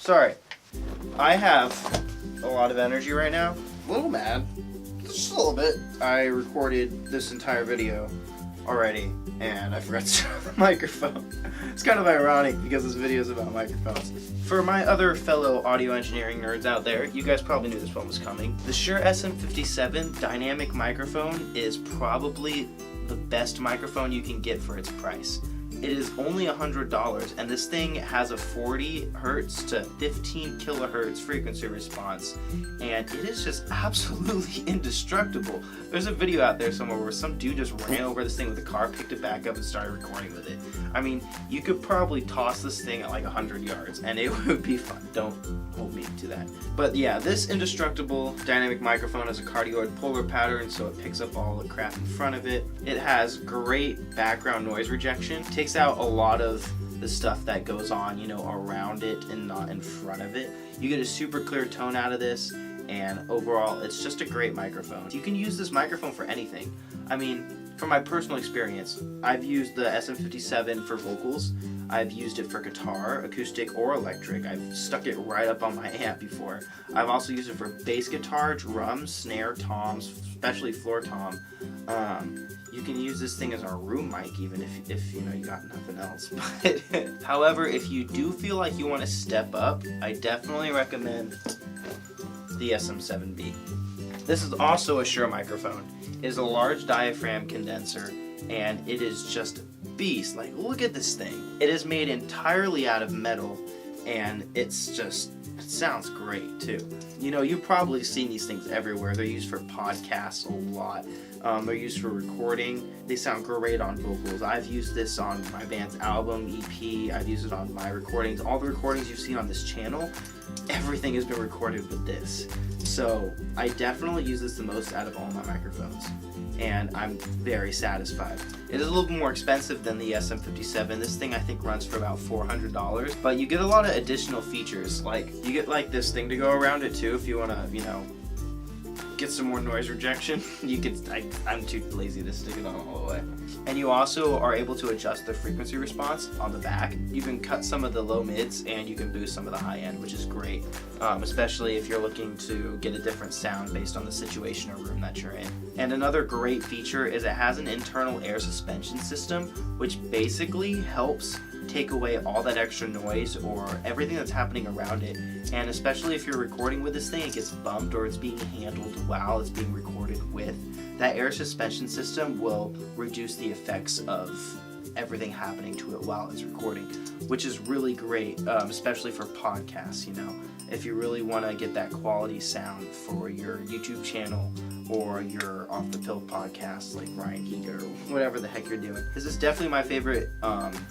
Sorry. I have a lot of energy right now. A little mad. Just a little bit. I recorded this entire video already, and I forgot to turn on the microphone. It's kind of ironic because this video is about microphones. For my other fellow audio engineering nerds out there, you guys probably knew this one was coming. The Shure SM57 dynamic microphone is probably the best microphone you can get for its price. It is only $100, and this thing has a 40 hertz to 15 kilohertz frequency response, and it is just absolutely indestructible. There's a video out there somewhere where some dude just ran over this thing with a car, picked it back up, and started recording with it. I mean, you could probably toss this thing at like 100 yards, and it would be fun. Don't hold me to that. But yeah, this indestructible dynamic microphone has a cardioid polar pattern, so it picks up all the crap in front of it. It has great background noise rejection. It takes out a lot of the stuff that goes on, you know, around it and not in front of it. You get a super clear tone out of this, and overall, it's just a great microphone. You can use this microphone for anything. I mean, from my personal experience, I've used the SM57 for vocals. I've used it for guitar, acoustic or electric. I've stuck it right up on my amp before. I've also used it for bass guitar, drums, snare, toms, especially floor tom. You can use this thing as our room mic even if you know you got nothing else. But however, if you do feel like you want to step up, I definitely recommend the SM7B. This is also a Shure microphone. It is a large diaphragm condenser, and it is just beast. Like, look at this thing. It is made entirely out of metal, and it sounds great too. You know, you've probably seen these things everywhere. They're used for podcasts a lot. They're used for recording. They sound great on vocals. I've used this on my band's album, EP. I've used it on my recordings. All the recordings you've seen on this channel, everything has been recorded with this. So I definitely use this the most out of all my microphones, and I'm very satisfied. It is a little bit more expensive than the SM57. This thing I think runs for about $400, but you get a lot of additional features. Like, you get like this thing to go around it too if you want to, you know, get some more noise rejection. You could, I'm too lazy to stick it on all the way. And you also are able to adjust the frequency response on the back. You can cut some of the low mids and you can boost some of the high end, which is great, especially if you're looking to get a different sound based on the situation or room that you're in. And another great feature is it has an internal air suspension system, which basically helps take away all that extra noise or everything that's happening around it. And especially if you're recording with this thing, it gets bumped or it's being handled while it's being recorded with. That air suspension system will reduce the effects of everything happening to it while it's recording, which is really great, especially for podcasts, you know. If you really want to get that quality sound for your YouTube channel or your Off the Pill podcast like Ryan Heater or whatever the heck you're doing. This is definitely my favorite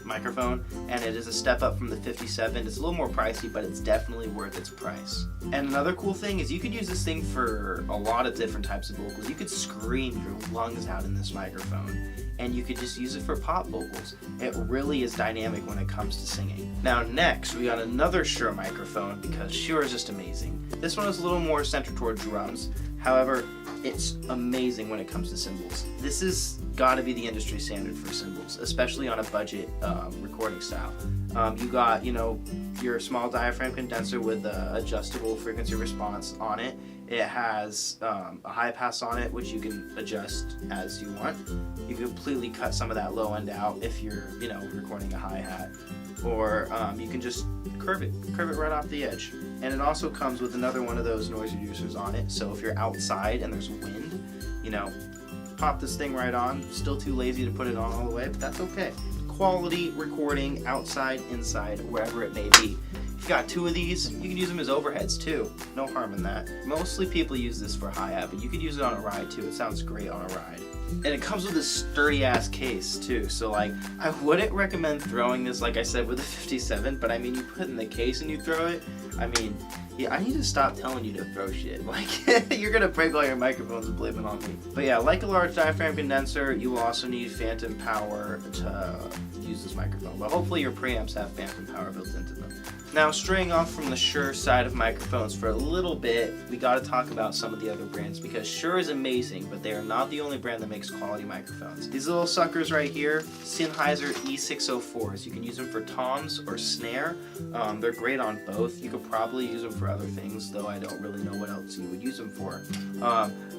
microphone, and it is a step up from the 57. It's a little more pricey, but it's definitely worth its price. And another cool thing is you could use this thing for a lot of different types of vocals. You could scream your lungs out in this microphone, and you could just use it for pop vocals. It really is dynamic when it comes to singing. Now next, we got another Shure microphone because Shure is just amazing. This one is a little more centered toward drums. However, it's amazing when it comes to cymbals. This has got to be the industry standard for cymbals, especially on a budget recording style. You got, you know, your small diaphragm condenser with the adjustable frequency response on it. It has a high pass on it, which you can adjust as you want. You can completely cut some of that low end out if you're, you know, recording a hi-hat, or you can just curve it right off the edge. And it also comes with another one of those noise reducers on it, so if you're outside and there's wind, you know, pop this thing right on. Still too lazy to put it on all the way, but that's okay. Quality recording outside, inside, wherever it may be. If you got two of these, you can use them as overheads too. No harm in that. Mostly people use this for hi-hat, but you could use it on a ride too. It sounds great on a ride. And it comes with a sturdy ass case too, so like, I wouldn't recommend throwing this, like I said, with the 57, but I mean, you put it in the case and you throw it, I mean, Yeah, I need to stop telling you to throw shit. Like, you're gonna break all your microphones and blame it on me. But yeah, like a large diaphragm condenser, you will also need phantom power to use this microphone. But hopefully your preamps have phantom power built into them. Now, straying off from the Shure side of microphones for a little bit, we gotta talk about some of the other brands, because Shure is amazing, but they are not the only brand that makes quality microphones. These little suckers right here, Sennheiser E604s. You can use them for toms or snare. They're great on both. You could probably use them for other things, though I don't really know what else you would use them for.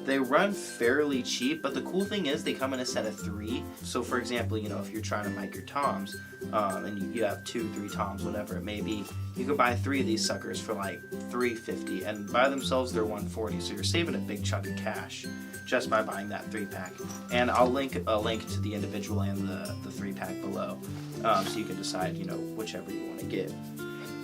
They run fairly cheap, but the cool thing is they come in a set of 3. So for example, you know, if you're trying to mic your toms, and you have 2, 3 toms, whatever it may be, you could buy 3 of these suckers for like $3.50, and by themselves they're $140, so you're saving a big chunk of cash just by buying that 3-pack. And I'll link a link to the individual and the 3-pack below, so you can decide, you know, whichever you want to get.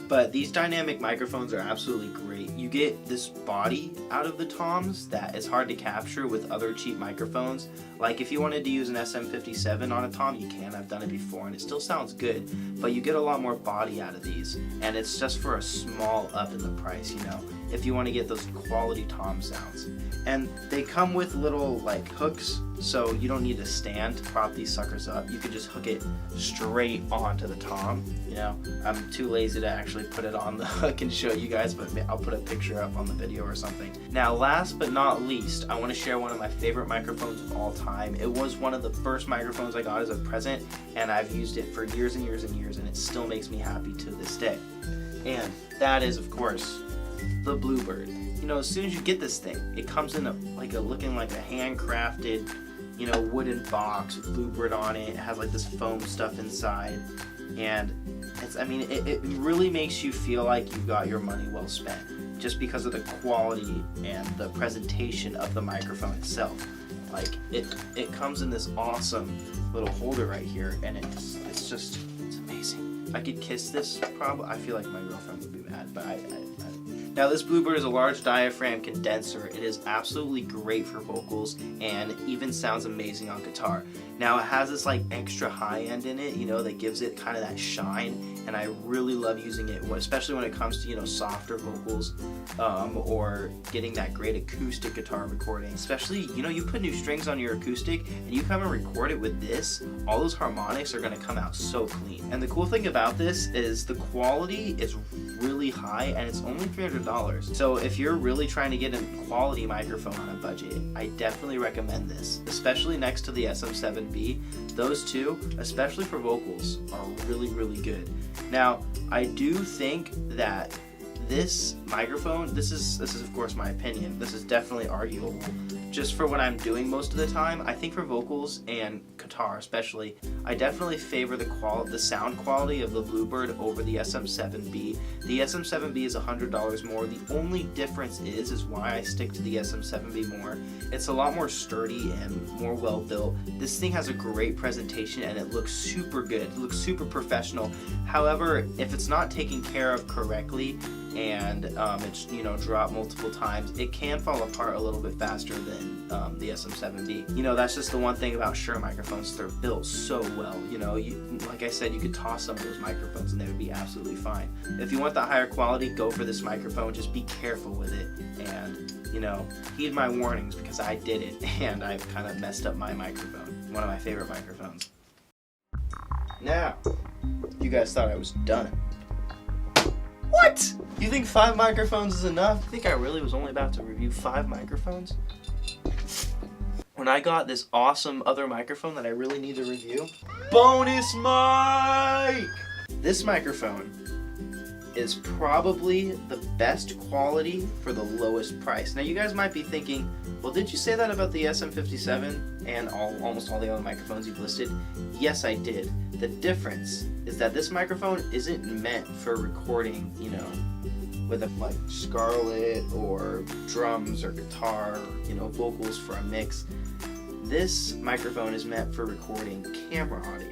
But these dynamic microphones are absolutely great. You get this body out of the toms that is hard to capture with other cheap microphones. Like if you wanted to use an SM57 on a tom, you can. I've done it before and it still sounds good, but you get a lot more body out of these, and it's just for a small up in the price, you know, if you want to get those quality tom sounds. And they come with little like hooks, so you don't need a stand to prop these suckers up. You can just hook it straight onto the tom, you know. I'm too lazy to actually put it on the hook and show you guys, but I'll put a picture up on the video or something. Now, last but not least, I want to share one of my favorite microphones of all time. It was one of the first microphones I got as a present, and I've used it for years and years and years, and it still makes me happy to this day. And that is, of course, the Bluebird. You know, as soon as you get this thing, it comes in looking like a handcrafted, you know, wooden box with Bluebird on it. It has like this foam stuff inside, and it really makes you feel like you've got your money well spent, just because of the quality and the presentation of the microphone itself. Like it comes in this awesome little holder right here, and it's amazing. I could kiss this probably. I feel like my girlfriend would be mad, but Now this Bluebird is a large diaphragm condenser. It is absolutely great for vocals and even sounds amazing on guitar. Now it has this like extra high end in it, you know, that gives it kind of that shine, and I really love using it, especially when it comes to, you know, softer vocals, or getting that great acoustic guitar recording. Especially, you know, you put new strings on your acoustic and you come and record it with this, all those harmonics are going to come out so clean. And the cool thing about this is the quality is really high, and it's only $300. So if you're really trying to get a quality microphone on a budget, I definitely recommend this, especially next to the SM7B. Those two, especially for vocals, are really, really good. Now, I do think that this microphone, this is of course my opinion, this is definitely arguable, just for what I'm doing most of the time. I think for vocals and guitar especially, I definitely favor the sound quality of the Bluebird over the SM7B. The SM7B is $100 more. The only difference is why I stick to the SM7B more. It's a lot more sturdy and more well built. This thing has a great presentation and it looks super good. It looks super professional. However, if it's not taken care of correctly and it's, you know, dropped multiple times, it can fall apart a little bit faster than the SM7B. You know, that's just the one thing about Shure microphones. They're built so well. You know, like I said, you could toss some of those microphones and they would be absolutely fine. If you want the higher quality, go for this microphone. Just be careful with it, and, you know, heed my warnings, because I did it and I've kind of messed up my microphone. One of my favorite microphones. Now, you guys thought I was done. What? You think 5 microphones is enough? I think I really was only about to review 5 microphones. When I got this awesome other microphone that I really need to review, bonus mic! This microphone is probably the best quality for the lowest price. Now you guys might be thinking, well, did you say that about the SM57 and almost all the other microphones you've listed? Yes, I did. The difference is that this microphone isn't meant for recording, you know, with like Scarlett or drums or guitar, you know, vocals for a mix. This microphone is meant for recording camera audio.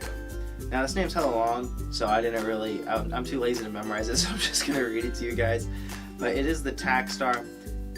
Now this name's hella long, so I didn't really, I'm too lazy to memorize it, so I'm just gonna read it to you guys. But it is the Takstar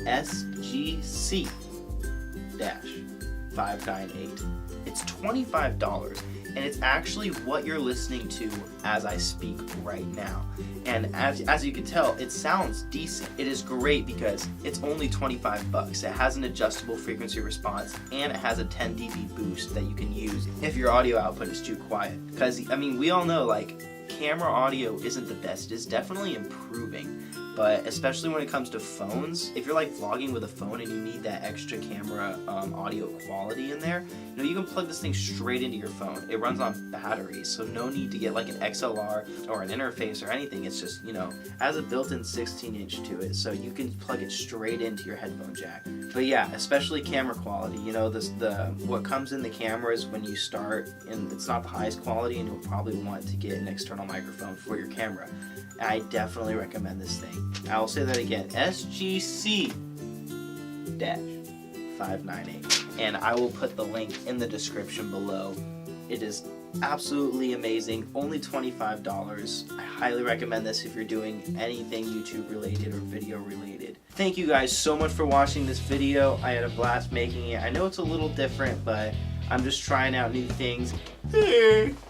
SGC-598. It's $25. and it's actually what you're listening to as I speak right now. And as you can tell, it sounds decent. It is great because it's only 25 bucks. It has an adjustable frequency response, and it has a 10 dB boost that you can use if your audio output is too quiet. Because, I mean, we all know, like, camera audio isn't the best. It's definitely improving. But especially when it comes to phones, if you're like vlogging with a phone and you need that extra camera audio quality in there, you know, you can plug this thing straight into your phone. It runs on batteries, so no need to get like an XLR or an interface or anything. It's just, you know, has a built-in 16-inch to it, so you can plug it straight into your headphone jack. But yeah, especially camera quality. You know, what comes in the cameras when you start, and it's not the highest quality, and you'll probably want to get an external microphone for your camera. I definitely recommend this thing. I will say that again, SGC-598. And I will put the link in the description below. It is absolutely amazing, only $25. I highly recommend this if you're doing anything YouTube related or video related. Thank you guys so much for watching this video. I had a blast making it. I know it's a little different, but I'm just trying out new things.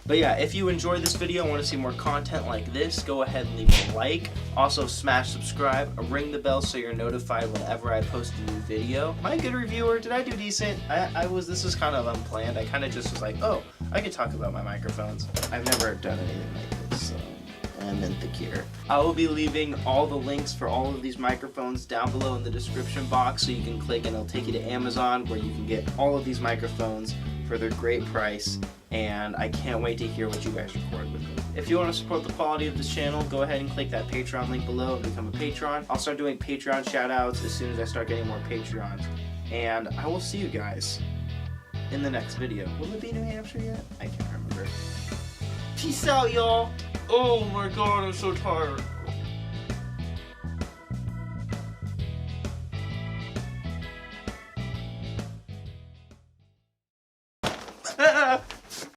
But yeah, if you enjoyed this video and want to see more content like this, go ahead and leave a like. Also smash subscribe, ring the bell so you're notified whenever I post a new video. Am I a good reviewer? Did I do decent? This was kind of unplanned. I kind of just was like, oh, I could talk about my microphones. I've never done anything like this, so I'm insecure. I will be leaving all the links for all of these microphones down below in the description box, so you can click and it'll take you to Amazon, where you can get all of these microphones for their great price, and I can't wait to hear what you guys record with them. If you want to support the quality of this channel, go ahead and click that Patreon link below and become a patron. I'll start doing Patreon shoutouts as soon as I start getting more Patreons, and I will see you guys in the next video. Will it be New Hampshire yet? I can't remember. Peace out, y'all. Oh my god, I'm so tired.